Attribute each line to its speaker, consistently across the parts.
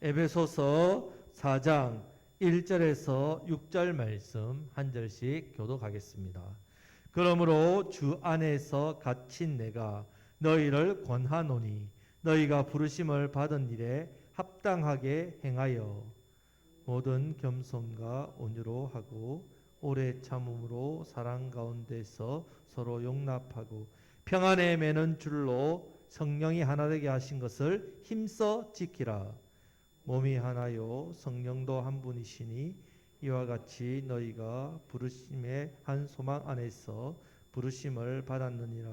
Speaker 1: 에베소서 4장 1절에서 6절 말씀 한 절씩 교독하겠습니다. 그러므로 주 안에서 갇힌 내가 너희를 권하노니 너희가 부르심을 받은 일에 합당하게 행하여 모든 겸손과 온유로 하고 오래 참음으로 사랑 가운데서 서로 용납하고 평안에 매는 줄로 성령이 하나 되게 하신 것을 힘써 지키라. 몸이 하나요 성령도 한 분이시니 이와 같이 너희가 부르심의 한 소망 안에서 부르심을 받았느니라.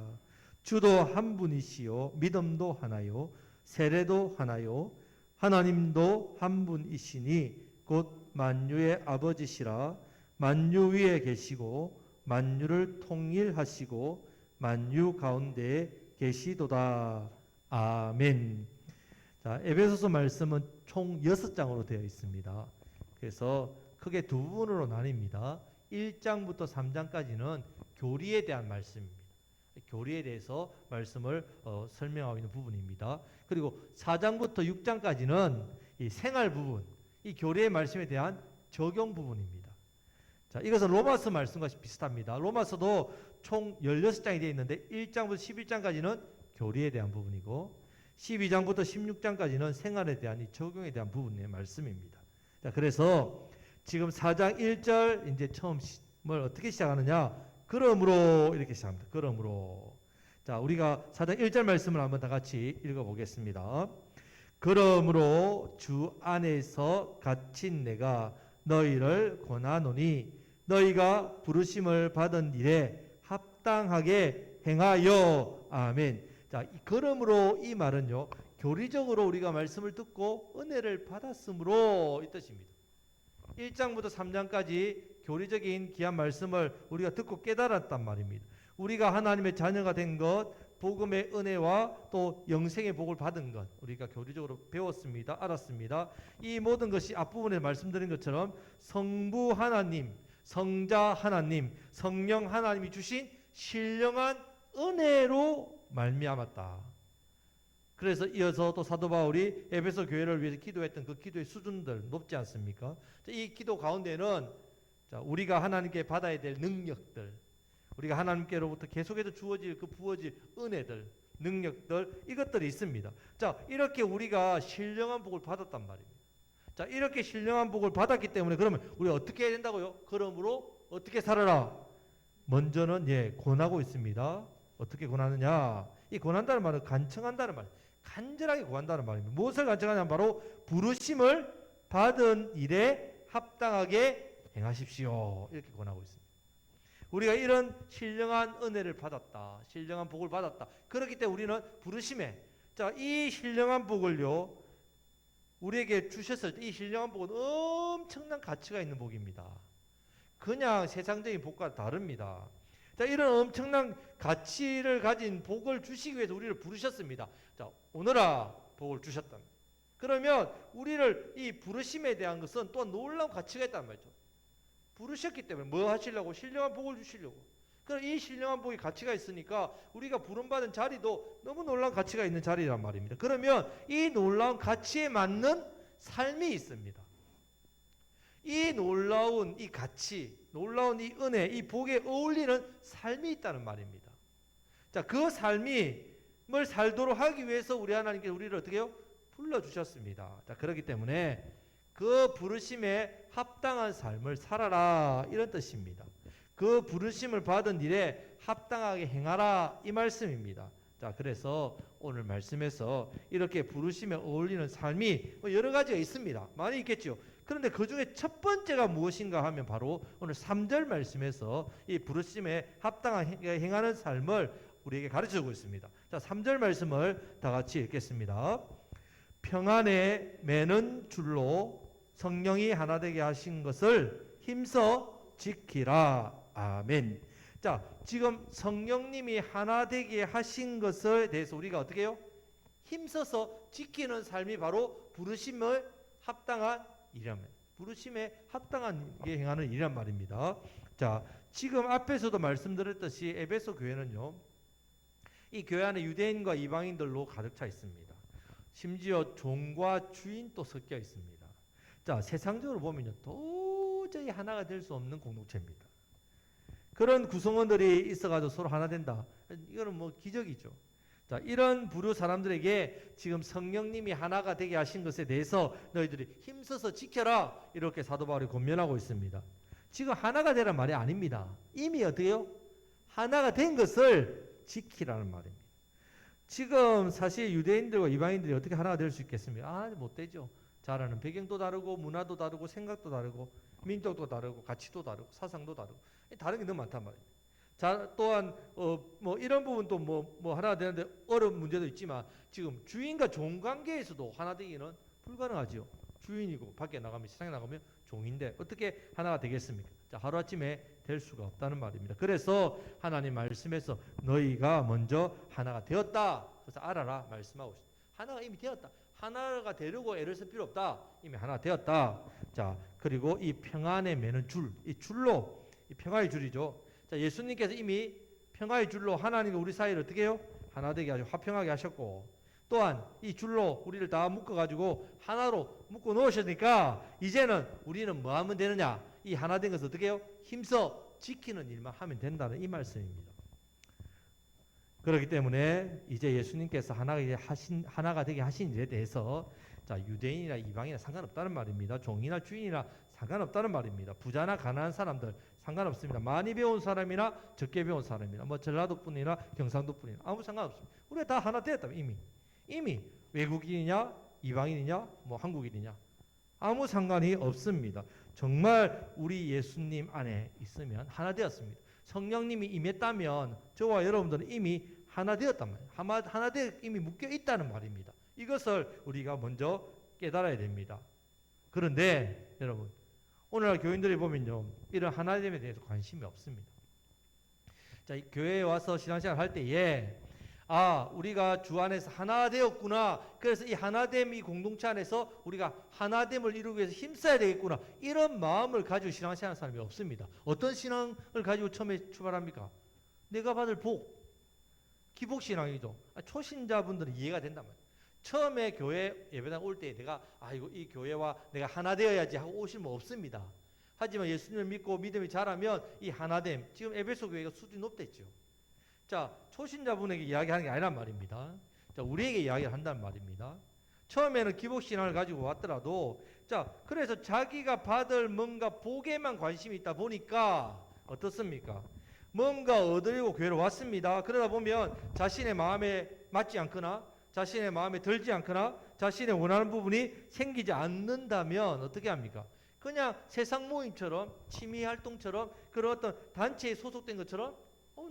Speaker 1: 주도 한 분이시요 믿음도 하나요 세례도 하나요 하나님도 한 분이시니 곧 만유의 아버지시라. 만유 위에 계시고 만유를 통일하시고 만유 가운데 계시도다. 아멘. 자, 에베소서 말씀은 총 6장으로 되어 있습니다. 그래서 크게 두 부분으로 나뉩니다. 1장부터 3장까지는 교리에 대한 말씀입니다. 교리에 대해서 말씀을 설명하고 있는 부분입니다. 그리고 4장부터 6장까지는 이 생활 부분, 이 교리의 말씀에 대한 적용 부분입니다. 자, 이것은 로마서 말씀과 비슷합니다. 로마서도 총 16장이 되어 있는데 1장부터 11장까지는 교리에 대한 부분이고 12장부터 16장까지는 생활에 대한 이 적용에 대한 부분의 말씀입니다. 자, 그래서 지금 4장 1절 이제 처음을 어떻게 시작하느냐? 그러므로 이렇게 시작합니다. 그러므로. 자, 우리가 4장 1절 말씀을 한번 다 같이 읽어보겠습니다. 그러므로 주 안에서 갇힌 내가 너희를 권하노니 너희가 부르심을 받은 일에 합당하게 행하여. 아멘. 자, 그러므로 이 말은요, 교리적으로 우리가 말씀을 듣고 은혜를 받았으므로 이 뜻입니다. 1장부터 3장까지 교리적인 귀한 말씀을 우리가 듣고 깨달았단 말입니다. 우리가 하나님의 자녀가 된 것, 복음의 은혜와 또 영생의 복을 받은 것, 우리가 교리적으로 배웠습니다. 알았습니다. 이 모든 것이 앞부분에 말씀드린 것처럼 성부 하나님, 성자 하나님, 성령 하나님이 주신 신령한 은혜로 말미암았다. 그래서 이어서 또 사도 바울이 에베소 교회를 위해서 기도했던 그 기도의 수준들 높지 않습니까? 이 기도 가운데는 우리가 하나님께 받아야 될 능력들, 우리가 하나님께로부터 계속해서 주어질 그 부어질 은혜들, 능력들, 이것들이 있습니다. 자, 이렇게 우리가 신령한 복을 받았단 말입니다. 자, 이렇게 신령한 복을 받았기 때문에 그러면 우리가 어떻게 해야 된다고요? 그러므로 어떻게 살아라? 먼저는 권하고 있습니다. 어떻게 권하느냐? 이 권한다는 말은 간청한다는 말, 간절하게 구한다는 말입니다. 무엇을 간청하냐면 바로 부르심을 받은 일에 합당하게 행하십시오. 이렇게 권하고 있습니다. 우리가 이런 신령한 은혜를 받았다, 신령한 복을 받았다. 그렇기 때문에 우리는 부르심에, 자, 이 신령한 복을요, 우리에게 주셨을 때 이 신령한 복은 엄청난 가치가 있는 복입니다. 그냥 세상적인 복과 다릅니다. 자, 이런 엄청난 가치를 가진 복을 주시기 위해서 우리를 부르셨습니다. 자, 오너라 복을 주셨다. 그러면 우리를 이 부르심에 대한 것은 또 놀라운 가치가 있단 말이죠. 부르셨기 때문에 뭐 하시려고? 신령한 복을 주시려고. 그럼 이 신령한 복이 가치가 있으니까 우리가 부름받은 자리도 너무 놀라운 가치가 있는 자리란 말입니다. 그러면 이 놀라운 가치에 맞는 삶이 있습니다. 이 놀라운 이 가치, 놀라운 이 은혜, 이 복에 어울리는 삶이 있다는 말입니다. 자, 그 삶을 살도록 하기 위해서 우리 하나님께서 우리를 어떻게 해요? 불러주셨습니다. 자, 그렇기 때문에 그 부르심에 합당한 삶을 살아라, 이런 뜻입니다. 그 부르심을 받은 일에 합당하게 행하라, 이 말씀입니다. 자, 그래서 오늘 말씀에서 이렇게 부르심에 어울리는 삶이 여러 가지가 있습니다. 많이 있겠죠. 그런데 그 중에 첫 번째가 무엇인가 하면 바로 오늘 3절 말씀에서 이 부르심에 합당하게 행하는 삶을 우리에게 가르쳐주고 있습니다. 자, 3절 말씀을 다 같이 읽겠습니다. 평안에 매는 줄로 성령이 하나 되게 하신 것을 힘써 지키라. 아멘. 자, 지금 성령님이 하나 되게 하신 것에 대해서 우리가 어떻게 해요? 힘써서 지키는 삶이 바로 부르심을 합당한 일이란 말이에요. 부르심에 합당하게 행하는 일이란 말입니다. 자, 지금 앞에서도 말씀드렸듯이 에베소 교회는요, 이 교회 안에 유대인과 이방인들로 가득 차 있습니다. 심지어 종과 주인도 섞여 있습니다. 자, 세상적으로 보면요, 도저히 하나가 될 수 없는 공동체입니다. 그런 구성원들이 있어가지고 서로 하나 된다. 이거는 뭐 기적이죠. 자, 이런 부류 사람들에게 지금 성령님이 하나가 되게 하신 것에 대해서 너희들이 힘써서 지켜라, 이렇게 사도 바울이 권면하고 있습니다. 지금 하나가 되란 말이 아닙니다. 이미 어떻게요? 하나가 된 것을 지키라는 말입니다. 지금 사실 유대인들과 이방인들이 어떻게 하나가 될 수 있겠습니까? 못 되죠. 자라는 배경도 다르고 문화도 다르고 생각도 다르고 민족도 다르고 가치도 다르고 사상도 다르고 다른 게 너무 많단 말입니다. 자, 또한 뭐 이런 부분도 뭐 하나 되는데 어려운 문제도 있지만 지금 주인과 종 관계에서도 하나 되기는 불가능하지요. 주인이고 밖에 나가면 세상에 나가면 종인데 어떻게 하나가 되겠습니까? 자, 하루아침에 될 수가 없다는 말입니다. 그래서 하나님 말씀에서 너희가 먼저 하나가 되었다. 그래서 알아라 말씀하고 있습니다. 하나가 이미 되었다. 하나가 되려고 애를 쓸 필요 없다. 이미 하나 되었다. 자, 그리고 이 평안에 매는 줄, 이 줄로, 이 평화의 줄이죠. 자, 예수님께서 이미 평화의 줄로 하나님과 우리 사이를 어떻게 해요? 하나 되게 하시고 화평하게 하셨고, 또한 이 줄로 우리를 다 묶어가지고 하나로 묶어 놓으셨으니까 이제는 우리는 뭐 하면 되느냐? 이 하나 된 것을 어떻게 해요? 힘써 지키는 일만 하면 된다는 이 말씀입니다. 그렇기 때문에 이제 예수님께서 하나가 되게 하신 일에 대해서 자, 유대인이나 이방인이나 상관없다는 말입니다. 종이나 주인이나 상관없다는 말입니다. 부자나 가난한 사람들 상관없습니다. 많이 배운 사람이나 적게 배운 사람이나 뭐 전라도뿐이나 경상도뿐이나 아무 상관없습니다. 우리가 다 하나 되었다면 이미 외국인이냐 이방인이냐 뭐 한국인이냐 아무 상관이 없습니다. 정말 우리 예수님 안에 있으면 하나 되었습니다. 성령님이 임했다면 저와 여러분들은 이미 하나 되었단 말이에요. 하나 되어 이미 묶여 있다는 말입니다. 이것을 우리가 먼저 깨달아야 됩니다. 그런데 여러분 오늘날 교인들이 보면요, 이런 하나됨에 대해서 관심이 없습니다. 자, 이 교회에 와서 신앙생활 할 때에 우리가 주 안에서 하나 되었구나. 그래서 이 하나됨, 이 공동체 안에서 우리가 하나됨을 이루기 위해서 힘써야 되겠구나. 이런 마음을 가지고 신앙생활하는 사람이 없습니다. 어떤 신앙을 가지고 처음에 출발합니까? 내가 받을 복, 기복신앙이죠. 초신자분들은 이해가 된단 말이에요. 처음에 교회 예배당 올 때 내가 이 교회와 내가 하나 되어야지 하고 오시면 없습니다. 하지만 예수님을 믿고 믿음이 자라면 이 하나됨, 지금 에베소 교회가 수준이 높댔죠. 자, 초신자분에게 이야기하는 게 아니란 말입니다. 자, 우리에게 이야기를 한다는 말입니다. 처음에는 기복신앙을 가지고 왔더라도 자, 그래서 자기가 받을 뭔가 복에만 관심이 있다 보니까 어떻습니까? 뭔가 얻으려고 교회로 왔습니다. 그러다 보면 자신의 마음에 맞지 않거나 자신의 마음에 들지 않거나 자신의 원하는 부분이 생기지 않는다면 어떻게 합니까? 그냥 세상 모임처럼 취미활동처럼 그런 어떤 단체에 소속된 것처럼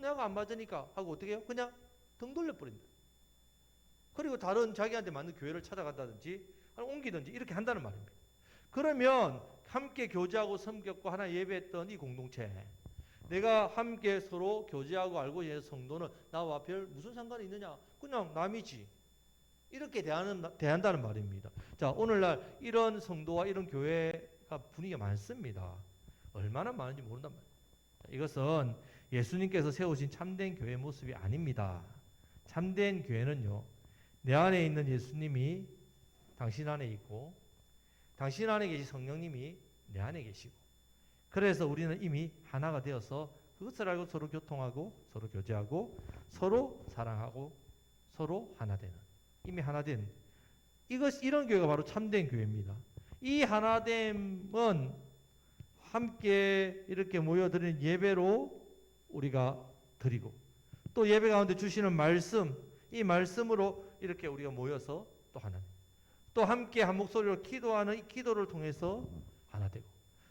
Speaker 1: 내가 안 맞으니까 하고 어떻게 해요? 그냥 등 돌려버린다. 그리고 다른 자기한테 맞는 교회를 찾아간다든지 옮기든지 이렇게 한다는 말입니다. 그러면 함께 교제하고 섬겼고 하나 예배했던 이 공동체, 내가 함께 서로 교제하고 알고 있는 성도는 나와 별 무슨 상관이 있느냐? 그냥 남이지. 이렇게 대한다는 말입니다. 자, 오늘날 이런 성도와 이런 교회가 분위기가 많습니다. 얼마나 많은지 모른단 말이에요. 이것은 예수님께서 세우신 참된 교회 모습이 아닙니다. 참된 교회는요, 내 안에 있는 예수님이 당신 안에 있고 당신 안에 계신 성령님이 내 안에 계시고 그래서 우리는 이미 하나가 되어서 그것을 알고 서로 교통하고 서로 교제하고 서로 사랑하고 서로 하나 되는, 이미 하나 된 이런 교회가 바로 참된 교회입니다. 이 하나됨은 함께 이렇게 모여드리는 예배로 우리가 드리고 또 예배 가운데 주시는 말씀, 이 말씀으로 이렇게 우리가 모여서 또 하나, 또 함께 한 목소리로 기도하는 이 기도를 통해서 하나 되고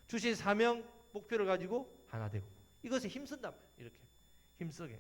Speaker 1: 주신 사명 목표를 가지고 하나 되고 이것에 힘쓴단 말이에요. 이렇게 힘쓰게.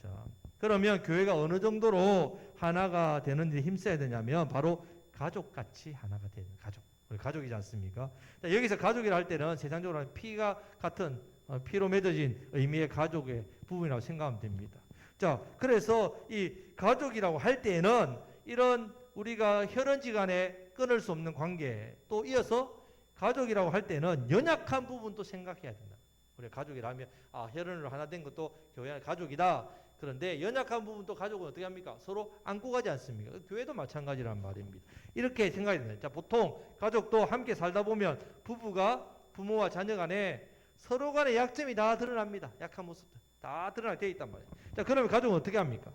Speaker 1: 자, 그러면 교회가 어느 정도로 하나가 되는지 힘써야 되냐면 바로 가족같이 하나가 되는 가족. 우리 가족이지 않습니까? 자, 여기서 가족이라 할 때는 세상적으로 피가 같은 피로 맺어진 의미의 가족의 부분이라고 생각하면 됩니다. 자, 그래서 이 가족이라고 할 때는 이런 우리가 혈연지간에 끊을 수 없는 관계, 또 이어서 가족이라고 할 때는 연약한 부분도 생각해야 된다. 우리 가족이라면 혈연으로 하나 된 것도 교회 안의 가족이다. 그런데 연약한 부분도 가족은 어떻게 합니까? 서로 안고 가지 않습니까? 교회도 마찬가지란 말입니다. 이렇게 생각이 듭니다. 자, 보통 가족도 함께 살다 보면 부모와 자녀 간에 서로 간의 약점이 다 드러납니다. 약한 모습들 다 드러나게 되어 있단 말이에요. 자, 그러면 가족은 어떻게 합니까?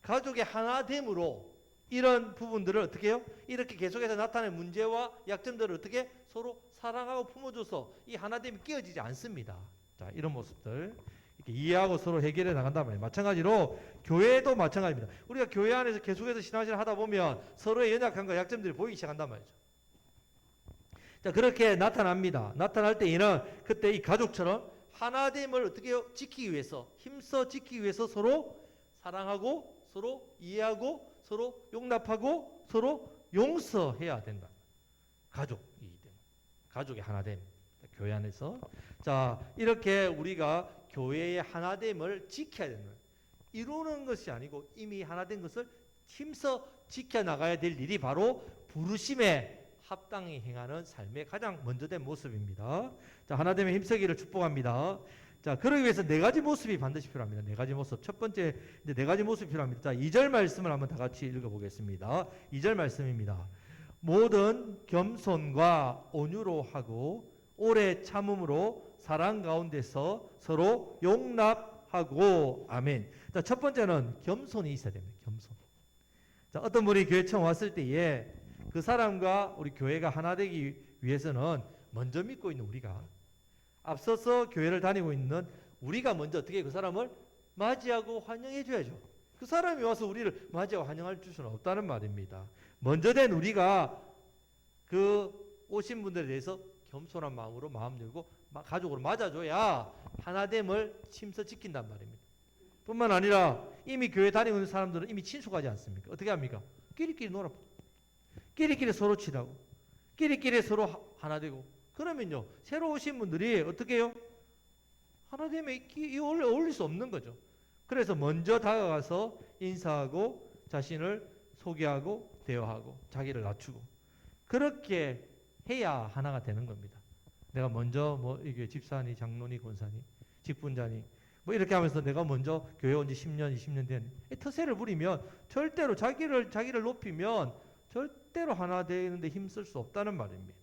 Speaker 1: 가족의 하나됨으로 이런 부분들을 어떻게 해요? 이렇게 계속해서 나타나는 문제와 약점들을 어떻게 서로 사랑하고 품어줘서 이 하나됨이 끼어지지 않습니다. 자, 이런 모습들 이렇게 이해하고 서로 해결해 나간단 말이에요. 마찬가지로 교회도 마찬가지입니다. 우리가 교회 안에서 계속해서 신앙생활 하다 보면 서로의 연약함과 약점들이 보이기 시작한단 말이죠. 자, 그렇게 나타납니다. 나타날 때 이는 그때 이 가족처럼 하나됨을 어떻게 해요? 지키기 위해서 힘써 지키기 위해서 서로 사랑하고 서로 이해하고 서로 용납하고 서로 용서해야 된다. 가족이기 때문에 가족의 하나됨. 교회 안에서 자, 이렇게 우리가 교회의 하나됨을 지켜야 되는 거예요. 이루는 것이 아니고 이미 하나된 것을 힘써 지켜나가야 될 일이 바로 부르심에 합당히 행하는 삶의 가장 먼저 된 모습입니다. 자, 하나됨의 힘쓰기를 축복합니다. 자, 그러기 위해서 네 가지 모습이 반드시 필요합니다. 네 가지 모습. 첫 번째, 이제 네 가지 모습이 필요합니다. 자, 2절 말씀을 한번 다 같이 읽어보겠습니다. 2절 말씀입니다. 모든 겸손과 온유로 하고 오래 참음으로 사랑 가운데서 서로 용납하고 아멘. 자, 첫 번째는 겸손이 있어야 됩니다. 겸손. 자, 어떤 분이 교회 처음 왔을 때에 그 사람과 우리 교회가 하나 되기 위해서는 먼저 믿고 있는 우리가 앞서서 교회를 다니고 있는 우리가 먼저 어떻게 그 사람을 맞이하고 환영해 줘야죠. 그 사람이 와서 우리를 맞이하고 환영할 수는 없다는 말입니다. 먼저 된 우리가 그 오신 분들에 대해서 겸손한 마음으로 마음 열고 가족으로 맞아줘야 하나됨을 힘써 지킨단 말입니다. 뿐만 아니라 이미 교회 다니고 있는 사람들은 이미 친숙하지 않습니까? 어떻게 합니까? 끼리끼리 놀아. 끼리끼리 서로 친하고 끼리끼리 서로 하나 되고 그러면요 새로 오신 분들이 어떻게 해요? 하나 되면 어울릴 수 없는 거죠. 그래서 먼저 다가가서 인사하고 자신을 소개하고 대화하고 자기를 낮추고 그렇게 해야 하나가 되는 겁니다. 내가 먼저 뭐 이게 집사니 장로니 권사니 직분자니 뭐 이렇게 하면서 내가 먼저 교회 온 지 10년 20년 된 터세를 부리면 절대로 자기를 높이면 절대로 하나 되는데 힘쓸 수 없다는 말입니다.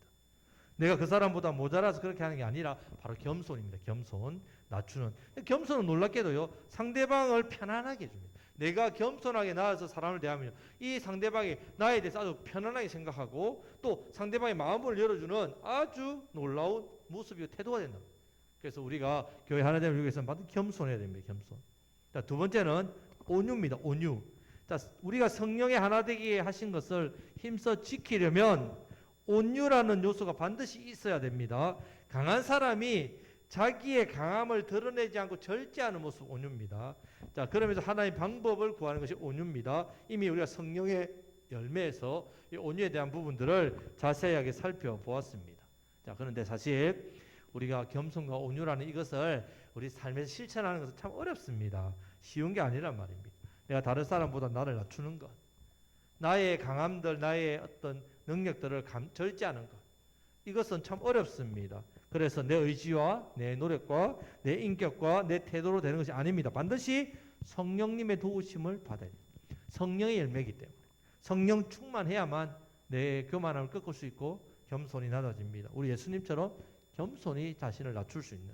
Speaker 1: 내가 그 사람보다 모자라서 그렇게 하는 게 아니라 바로 겸손입니다. 겸손, 낮추는. 겸손은 놀랍게도요. 상대방을 편안하게 해줍니다. 내가 겸손하게 나아서 사람을 대하면 이 상대방이 나에 대해서 아주 편안하게 생각하고 또 상대방의 마음을 열어주는 아주 놀라운 모습이고 태도가 된다. 그래서 우리가 교회 하나됨을 위해서는 반드시 겸손해야 됩니다. 겸손. 자, 두 번째는 온유입니다. 온유. 자, 우리가 성령의 하나 되게 하신 것을 힘써 지키려면 온유라는 요소가 반드시 있어야 됩니다. 강한 사람이 자기의 강함을 드러내지 않고 절제하는 모습 온유입니다. 자, 그러면서 하나의 방법을 구하는 것이 온유입니다. 이미 우리가 성령의 열매에서 이 온유에 대한 부분들을 자세하게 살펴보았습니다. 자, 그런데 사실 우리가 겸손과 온유라는 이것을 우리 삶에서 실천하는 것은 참 어렵습니다. 쉬운 게 아니란 말입니다. 내가 다른 사람보다 나를 낮추는 것, 나의 강함들, 나의 어떤 능력들을 절제하는 것, 이것은 참 어렵습니다. 그래서 내 의지와 내 노력과 내 인격과 내 태도로 되는 것이 아닙니다. 반드시 성령님의 도우심을 받아야 돼요. 성령의 열매이기 때문에 성령 충만해야만 내 교만함을 꺾을 수 있고 겸손이 낮아집니다. 우리 예수님처럼 겸손히 자신을 낮출 수 있는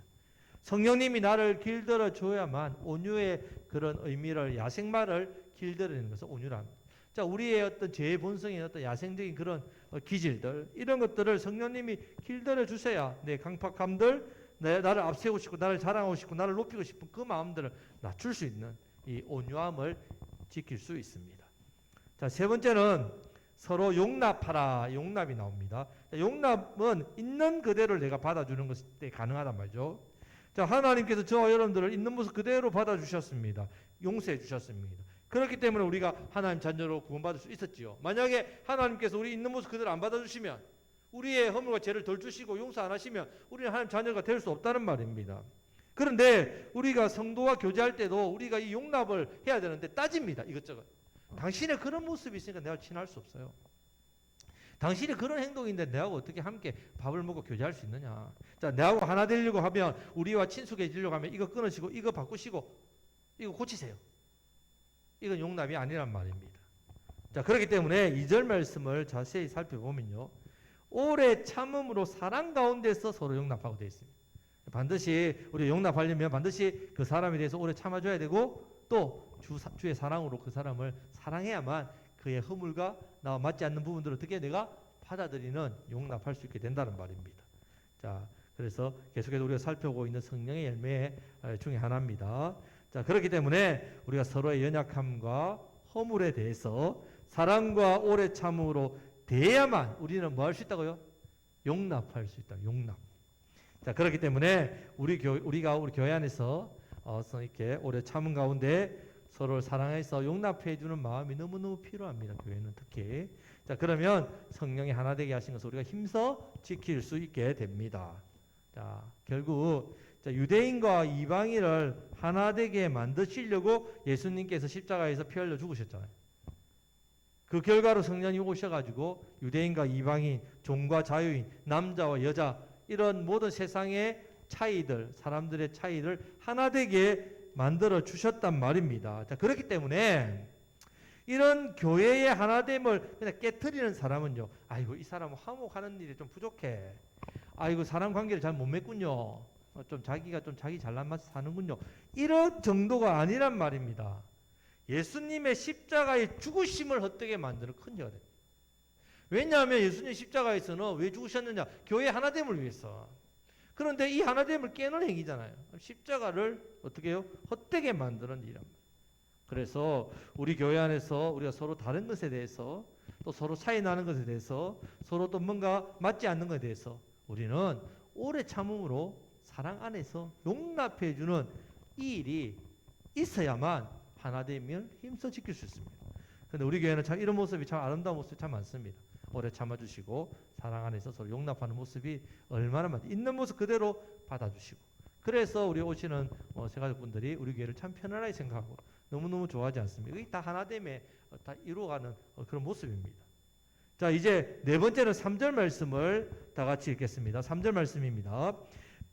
Speaker 1: 성령님이 나를 길들여 줘야만 온유의 그런 의미를 야생마를 길들이는 것은 온유랍니다. 자, 우리의 어떤 죄의 본성인 어떤 야생적인 그런 기질들 이런 것들을 성령님이 길들여 주셔야 내 강팍함들 나를 앞세우고 싶고 나를 자랑하고 싶고 나를 높이고 싶은 그 마음들을 낮출 수 있는 이 온유함을 지킬 수 있습니다. 자, 세 번째는 서로 용납하라. 용납이 나옵니다. 자, 용납은 있는 그대로를 내가 받아주는 것이 가능하단 말이죠. 자, 하나님께서 저와 여러분들을 있는 모습 그대로 받아주셨습니다. 용서해 주셨습니다. 그렇기 때문에 우리가 하나님 자녀로 구원받을 수 있었지요. 만약에 하나님께서 우리 있는 모습 그대로 안 받아주시면 우리의 허물과 죄를 덜 주시고 용서 안 하시면 우리는 하나님 자녀가 될 수 없다는 말입니다. 그런데 우리가 성도와 교제할 때도 우리가 이 용납을 해야 되는데 따집니다. 이것저것. 당신의 그런 모습이 있으니까 내가 친할 수 없어요. 당신이 그런 행동인데 내하고 어떻게 함께 밥을 먹고 교제할 수 있느냐. 자, 내하고 하나 되려고 하면, 우리와 친숙해지려고 하면 이거 끊으시고 이거 바꾸시고 이거 고치세요. 이건 용납이 아니란 말입니다. 자, 그렇기 때문에 2절 말씀을 자세히 살펴보면요, 오래 참음으로 사랑 가운데서 서로 용납하고 되어 있습니다. 반드시 우리 용납하려면 반드시 그 사람에 대해서 오래 참아줘야 되고, 또 주의 사랑으로 그 사람을 사랑해야만 그의 허물과 나와 맞지 않는 부분들을 어떻게 내가 받아들이는, 용납할 수 있게 된다는 말입니다. 자, 그래서 계속해서 우리가 살펴보고 있는 성령의 열매 중에 하나입니다. 자, 그렇기 때문에 우리가 서로의 연약함과 허물에 대해서 사랑과 오래 참음으로 대해야만 우리는 뭐 할 수 있다고요? 용납할 수 있다. 용납. 자, 그렇기 때문에 우리가 우리 교회 안에서 이렇게 오래 참은 가운데 서로를 사랑해서 용납해 주는 마음이 너무너무 필요합니다. 교회는 특히. 자, 그러면 성령이 하나 되게 하신 것을 우리가 힘써 지킬 수 있게 됩니다. 자, 결국 유대인과 이방인을 하나 되게 만드시려고 예수님께서 십자가에서 피 흘려 죽으셨잖아요. 그 결과로 성령이 오셔가지고 유대인과 이방인, 종과 자유인, 남자와 여자, 이런 모든 세상의 차이들, 사람들의 차이를 하나 되게 만들어 주셨단 말입니다. 자, 그렇기 때문에 이런 교회의 하나됨을 그냥 깨트리는 사람은요, 아이고 이 사람은 화목하는 일이 좀 부족해, 아이고 사람 관계를 잘 못 맺군요, 좀 자기가 좀 자기 잘난 맛 사는군요, 이런 정도가 아니란 말입니다. 예수님의 십자가의 죽으심을 헛되게 만드는 큰 죄가 됩니다. 왜냐하면 예수님 십자가에서는 왜 죽으셨느냐? 교회 하나됨을 위해서. 그런데 이 하나됨을 깨는 행위잖아요. 십자가를 어떻게 해요? 헛되게 만드는 일이란 말이에요. 그래서 우리 교회 안에서 우리가 서로 다른 것에 대해서, 또 서로 차이 나는 것에 대해서, 서로 또 뭔가 맞지 않는 것에 대해서 우리는 오래 참음으로 사랑 안에서 용납해 주는 이 일이 있어야만 하나됨을 힘써 지킬 수 있습니다. 그런데 우리 교회는 참 이런 모습이 참 아름다운 모습이 참 많습니다. 오래 참아주시고 사랑 안에서 서로 용납하는 모습이 얼마나 있는 모습 그대로 받아주시고, 그래서 우리 오시는 세가족분들이 우리 교회를 참 편안하게 생각하고 너무너무 좋아하지 않습니까? 이게 다 하나됨에 다 이루어가는 그런 모습입니다. 자, 이제 네 번째는 3절 말씀을 다 같이 읽겠습니다. 3절 말씀입니다.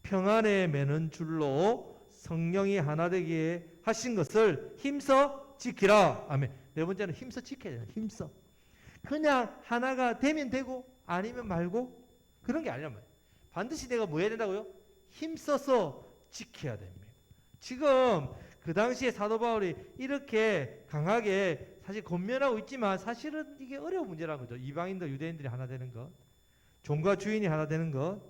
Speaker 1: 평안에 매는 줄로 성령이 하나 되게 하신 것을 힘써 지키라. 아멘. 네 번째는 힘써 지켜야 돼요. 힘써. 그냥 하나가 되면 되고 아니면 말고 그런 게 아니란 말이에요. 반드시 내가 뭐 해야 된다고요? 힘써서 지켜야 됩니다. 지금 그 당시에 사도 바울이 이렇게 강하게 사실 권면하고 있지만 사실은 이게 어려운 문제라는 거죠. 이방인과 유대인들이 하나 되는 것, 종과 주인이 하나 되는 것,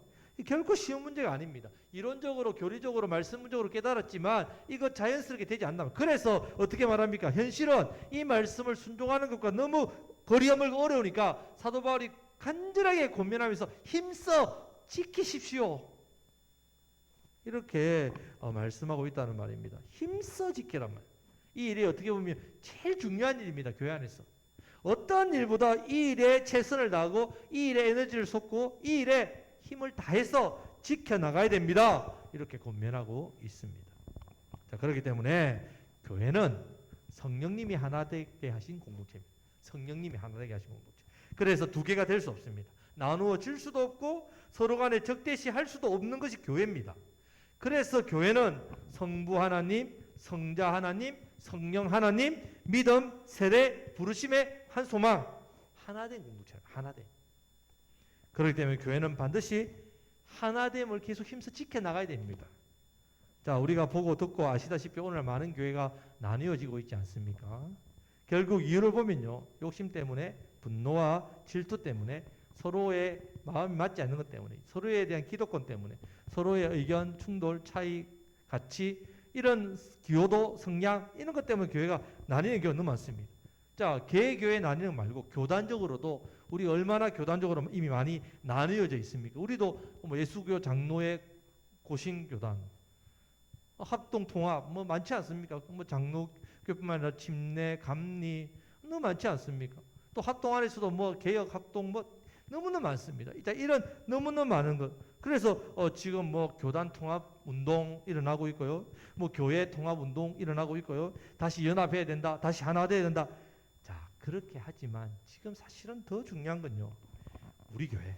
Speaker 1: 결코 쉬운 문제가 아닙니다. 이론적으로 교리적으로 말씀적으로 깨달았지만 이거 자연스럽게 되지 않나. 그래서 어떻게 말합니까? 현실은 이 말씀을 순종하는 것과 너무 거리감을 어려우니까 사도 바울이 간절하게 권면하면서 힘써 지키십시오, 이렇게 말씀하고 있다는 말입니다. 힘써 지키란 말. 이 일이 어떻게 보면 제일 중요한 일입니다. 교회 안에서. 어떤 일보다 이 일에 최선을 다하고 이 일에 에너지를 쏟고 이 일에 힘을 다해서 지켜나가야 됩니다. 이렇게 권면하고 있습니다. 자, 그렇기 때문에 교회는 성령님이 하나 되게 하신 공동체입니다. 성령님이 하나 되게 하신 공동체. 그래서 두 개가 될 수 없습니다. 나누어질 수도 없고 서로 간에 적대시할 수도 없는 것이 교회입니다. 그래서 교회는 성부 하나님, 성자 하나님, 성령 하나님, 믿음, 세례, 부르심의 한 소망, 하나된 공동체예요. 하나된. 그렇기 때문에 교회는 반드시 하나됨을 계속 힘써 지켜나가야 됩니다. 자, 우리가 보고 듣고 아시다시피 오늘 많은 교회가 나뉘어지고 있지 않습니까? 결국 이유를 보면요, 욕심 때문에, 분노와 질투 때문에, 서로의 마음이 맞지 않는 것 때문에, 서로에 대한 기득권 때문에, 서로의 의견, 충돌, 차이, 가치, 이런 기호도, 성향, 이런 것 때문에 교회가 나뉘는 경우가 너무 많습니다. 자, 개교회 나뉘는 거 말고 교단적으로도 우리 얼마나 교단적으로 이미 많이 나뉘어져 있습니까? 우리도 뭐 예수교 장로의 고신교단, 합동 통합 뭐 많지 않습니까? 뭐 장로교뿐만 아니라 침례, 감리 너무 많지 않습니까? 또 합동 안에서도 뭐 개혁 합동 뭐 너무나 많습니다. 이런 너무나 많은 것. 그래서 지금 뭐 교단 통합 운동 일어나고 있고요. 뭐 교회 통합 운동 일어나고 있고요. 다시 연합해야 된다. 다시 하나 돼야 된다. 자, 그렇게 하지만 지금 사실은 더 중요한 건요, 우리 교회.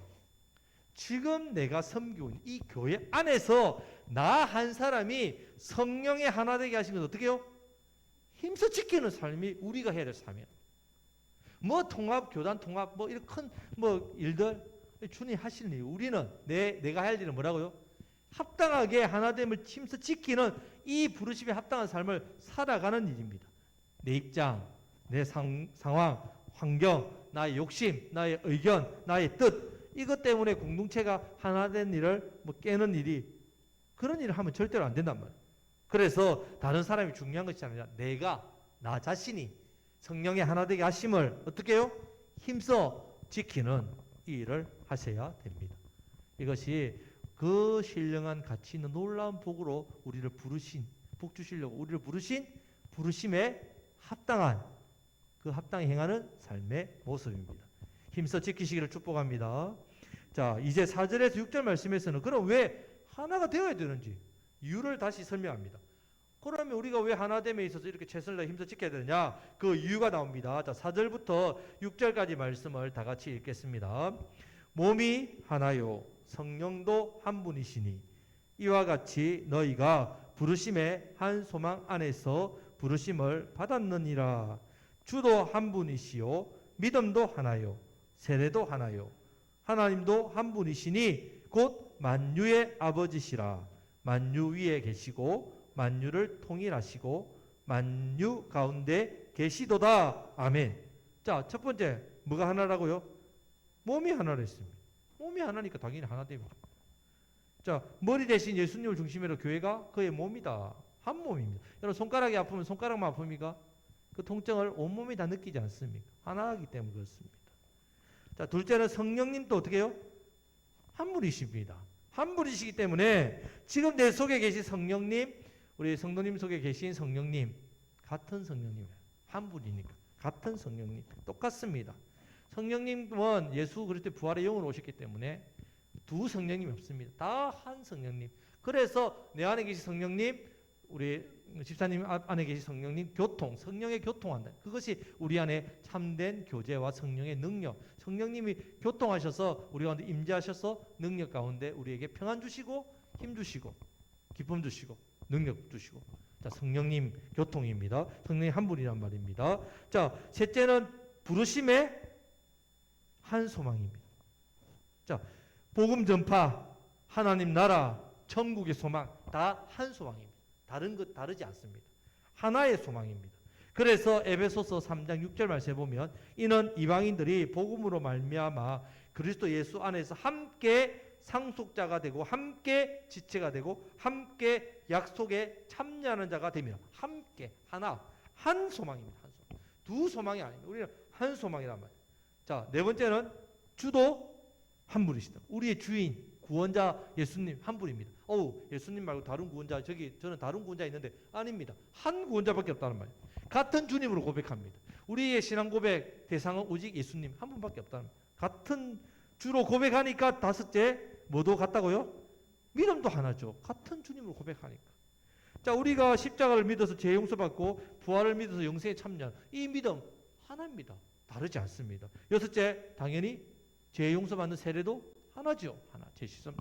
Speaker 1: 지금 내가 섬기고 있는 이 교회 안에서 나 한 사람이 성령의 하나 되게 하신 건 어떻게 해요? 힘써 지키는 삶이 우리가 해야 될 삶이에요. 뭐 통합, 교단 통합, 뭐 이런 큰 뭐 일들 주님 하실 일. 우리는 내가 할 일은 뭐라고요? 합당하게 하나됨을 힘써 지키는 이 부르심에 합당한 삶을 살아가는 일입니다. 내 입장, 내 상황, 환경, 나의 욕심, 나의 의견, 나의 뜻 이것 때문에 공동체가 하나된 일을 뭐 깨는 일이 그런 일을 하면 절대로 안 된단 말이에요. 그래서 다른 사람이 중요한 것이 아니라 내가 나 자신이 성령의 하나되게 하심을 어떻게 해요? 힘써 지키는 이 일을 하셔야 됩니다. 이것이 그 신령한 가치 있는 놀라운 복으로 우리를 부르신 복 주시려고 우리를 부르신 부르심에 합당한 그 합당히 행하는 삶의 모습입니다. 힘써 지키시기를 축복합니다. 자, 이제 4절에서 6절 말씀에서는 그럼 왜 하나가 되어야 되는지 이유를 다시 설명합니다. 그러면 우리가 왜 하나됨에 있어서 이렇게 최선을 다해 힘써 지켜야 되느냐? 그 이유가 나옵니다. 자, 4절부터 6절까지 말씀을 다 같이 읽겠습니다. 몸이 하나요 성령도 한 분이시니 이와 같이 너희가 부르심의 한 소망 안에서 부르심을 받았느니라. 주도 한 분이시요 믿음도 하나요 세례도 하나요 하나님도 한 분이시니 곧 만유의 아버지시라. 만유 위에 계시고 만유를 통일하시고 만유 가운데 계시도다. 아멘. 자, 첫 번째 뭐가 하나라고요? 몸이 하나라 했습니다. 몸이 하나니까 당연히 하나 됩니다. 자, 머리 대신 예수님을 중심으로 교회가 그의 몸이다. 한 몸입니다. 여러분 손가락이 아프면 손가락만 아픕니까? 그 통증을 온몸이 다 느끼지 않습니까? 하나이기 때문에 그렇습니다. 자, 둘째는 성령님도 어떻게 해요? 한 분이십니다. 한 분이시기 때문에 지금 내 속에 계신 성령님, 우리 성도님 속에 계신 성령님, 같은 성령님이에요. 한 분이니까. 같은 성령님. 똑같습니다. 성령님은 예수 그리스도의 부활의 영으로 오셨기 때문에 두 성령님이 없습니다. 다 한 성령님. 그래서 내 안에 계신 성령님, 우리 집사님 안에 계신 성령님 교통, 성령의 교통한다. 그것이 우리 안에 참된 교제와 성령의 능력. 성령님이 교통하셔서 우리 가운데 임재하셔서 능력 가운데 우리에게 평안 주시고 힘 주시고 기쁨 주시고 능력 주시고. 자, 성령님 교통입니다. 성령이 한 분이란 말입니다. 자, 셋째는 부르심의 한 소망입니다. 자, 복음 전파, 하나님 나라, 천국의 소망 다 한 소망입니다. 다른 것 다르지 않습니다. 하나의 소망입니다. 그래서 에베소서 3장 6절 말씀에 보면 이는 이방인들이 복음으로 말미암아 그리스도 예수 안에서 함께 상속자가 되고 함께 지체가 되고 함께 약속에 참여하는 자가 되며 함께 하나 한 소망입니다. 한 소망. 두 소망이 아닙니다. 우리는 한 소망이란 말이에요. 자, 네 번째는 주도 한 분이시다. 우리의 주인 구원자 예수님 한 분입니다. 예수님 말고 다른 구원자 저는 다른 구원자 있는데 아닙니다. 한 구원자밖에 없다는 말이에요. 같은 주님으로 고백합니다. 우리의 신앙 고백 대상은 오직 예수님 한 분밖에 없다는 말이에요. 같은 주로 고백하니까 다섯째 뭐도 같다고요? 믿음도 하나죠. 같은 주님으로 고백하니까. 자, 우리가 십자가를 믿어서 죄 용서받고 부활을 믿어서 영생에 참여한 이 믿음 하나입니다. 다르지 않습니다. 여섯째 당연히 죄 용서받는 세례도 하나죠. 하나. 제 시선.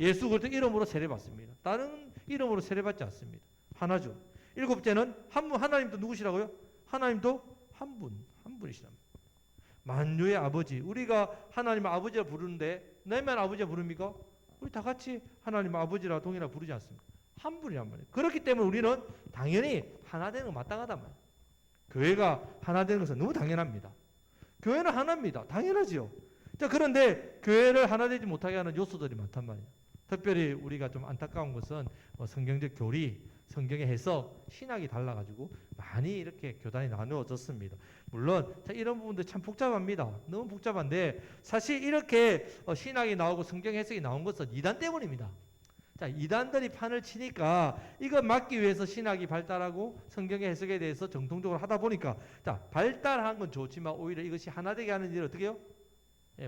Speaker 1: 예수 그리스도 이름으로 세례받습니다. 다른 이름으로 세례받지 않습니다. 하나죠. 일곱째는 한 분, 하나님도 누구시라고요? 하나님도 한 분이시랍니다. 만유의 아버지. 우리가 하나님 아버지라 부르는데 내만 아버지라 부릅니까? 우리 다 같이 하나님 아버지라 동이라 부르지 않습니까? 한 분이란 말이에요. 그렇기 때문에 우리는 당연히 하나 되는 거 마땅하단 말이에요. 교회가 하나 되는 것은 너무 당연합니다. 교회는 하나입니다. 당연하지요. 자, 그런데 교회를 하나 되지 못하게 하는 요소들이 많단 말이에요. 특별히 우리가 좀 안타까운 것은 성경적 교리, 성경의 해석, 신학이 달라가지고 많이 이렇게 교단이 나누어졌습니다. 물론 이런 부분도 참 복잡합니다. 너무 복잡한데 사실 이렇게 신학이 나오고 성경 해석이 나온 것은 이단 때문입니다. 자, 이단들이 판을 치니까 이거 막기 위해서 신학이 발달하고 성경의 해석에 대해서 정통적으로 하다 보니까 자, 발달한 건 좋지만 오히려 이것이 하나 되게 하는 일을 어떻게 해요?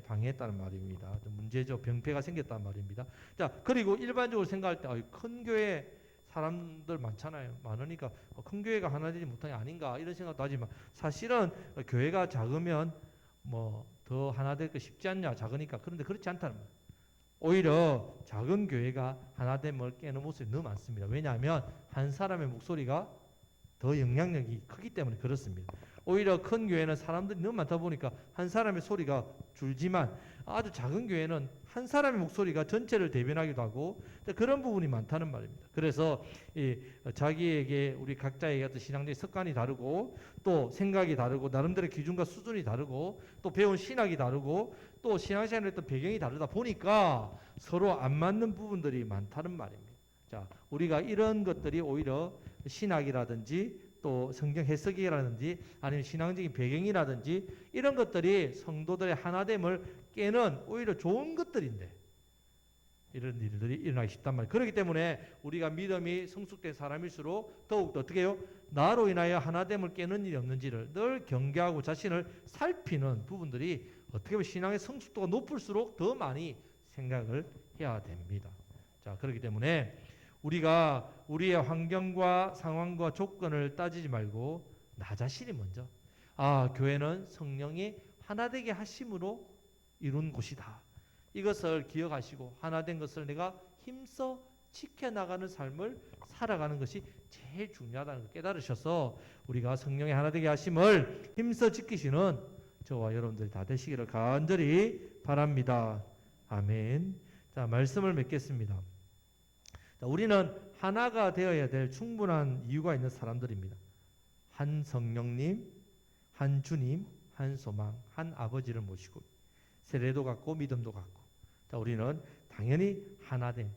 Speaker 1: 방해했다는 말입니다. 좀 문제죠. 병폐가 생겼다는 말입니다. 자, 그리고 일반적으로 생각할 때 큰 교회 사람들 많잖아요. 많으니까 큰 교회가 하나 되지 못한 게 아닌가 이런 생각도 하지만 사실은 교회가 작으면 뭐 더 하나 될 거 쉽지 않냐? 작으니까. 그런데 그렇지 않다는 거예요. 오히려 작은 교회가 하나됨을 깨는 모습이 너무 많습니다. 왜냐하면 한 사람의 목소리가 더 영향력이 크기 때문에 그렇습니다. 오히려 큰 교회는 사람들이 너무 많다 보니까 한 사람의 소리가 줄지만 아주 작은 교회는 한 사람의 목소리가 전체를 대변하기도 하고 그런 부분이 많다는 말입니다. 그래서 자기에게 우리 각자에게 어떤 신앙적인 습관이 다르고 또 생각이 다르고 나름대로의 기준과 수준이 다르고 또 배운 신학이 다르고 또 신앙생활의 어떤 배경이 다르다 보니까 서로 안 맞는 부분들이 많다는 말입니다. 자, 우리가 이런 것들이 오히려 신학이라든지 또 성경 해석이라든지 아니면 신앙적인 배경이라든지 이런 것들이 성도들의 하나됨을 깨는 오히려 좋은 것들인데 이런 일들이 일어나기 쉽단 말이에요. 그렇기 때문에 우리가 믿음이 성숙된 사람일수록 더욱더 어떻게 해요? 나로 인하여 하나됨을 깨는 일이 없는지를 늘 경계하고 자신을 살피는 부분들이 어떻게 보면 신앙의 성숙도가 높을수록 더 많이 생각을 해야 됩니다. 자, 그렇기 때문에 우리가 우리의 환경과 상황과 조건을 따지지 말고 나 자신이 먼저 교회는 성령이 하나되게 하심으로 이룬 곳이다. 이것을 기억하시고 하나된 것을 내가 힘써 지켜나가는 삶을 살아가는 것이 제일 중요하다는 걸 깨달으셔서 우리가 성령의 하나되게 하심을 힘써 지키시는 저와 여러분들이 다 되시기를 간절히 바랍니다. 아멘. 자, 말씀을 맺겠습니다. 자, 우리는 하나가 되어야 될 충분한 이유가 있는 사람들입니다. 한 성령님, 한 주님, 한 소망, 한 아버지를 모시고 세례도 갖고 믿음도 갖고 자, 우리는 당연히 하나됨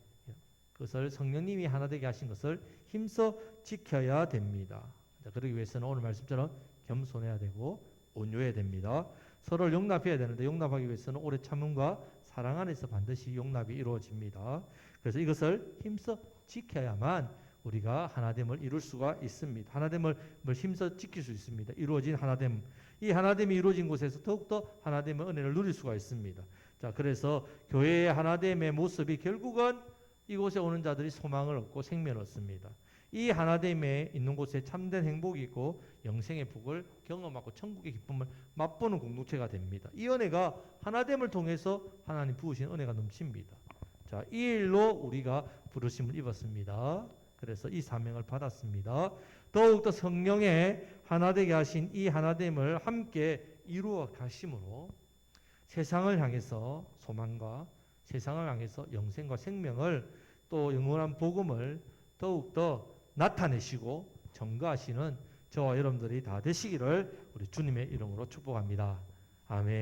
Speaker 1: 그것을 성령님이 하나되게 하신 것을 힘써 지켜야 됩니다. 자, 그러기 위해서는 오늘 말씀처럼 겸손해야 되고 온유해야 됩니다. 서로를 용납해야 되는데 용납하기 위해서는 오래 참음과 사랑 안에서 반드시 용납이 이루어집니다. 그래서 이것을 힘써 지켜야만 우리가 하나됨을 이룰 수가 있습니다. 하나됨을 힘써 지킬 수 있습니다. 이루어진 하나됨. 이 하나됨이 이루어진 곳에서 더욱더 하나됨의 은혜를 누릴 수가 있습니다. 자, 그래서 교회의 하나됨의 모습이 결국은 이곳에 오는 자들이 소망을 얻고 생명을 얻습니다. 이 하나됨에 있는 곳에 참된 행복이 있고 영생의 복을 경험하고 천국의 기쁨을 맛보는 공동체가 됩니다. 이 은혜가 하나됨을 통해서 하나님 부으신 은혜가 넘칩니다. 자, 이 일로 우리가 부르심을 입었습니다. 그래서 이 사명을 받았습니다. 더욱더 성령의 하나되게 하신 이 하나됨을 함께 이루어 가심으로 세상을 향해서 소망과 세상을 향해서 영생과 생명을 또 영원한 복음을 더욱더 나타내시고 전가하시는 저와 여러분들이 다 되시기를 우리 주님의 이름으로 축복합니다. 아멘.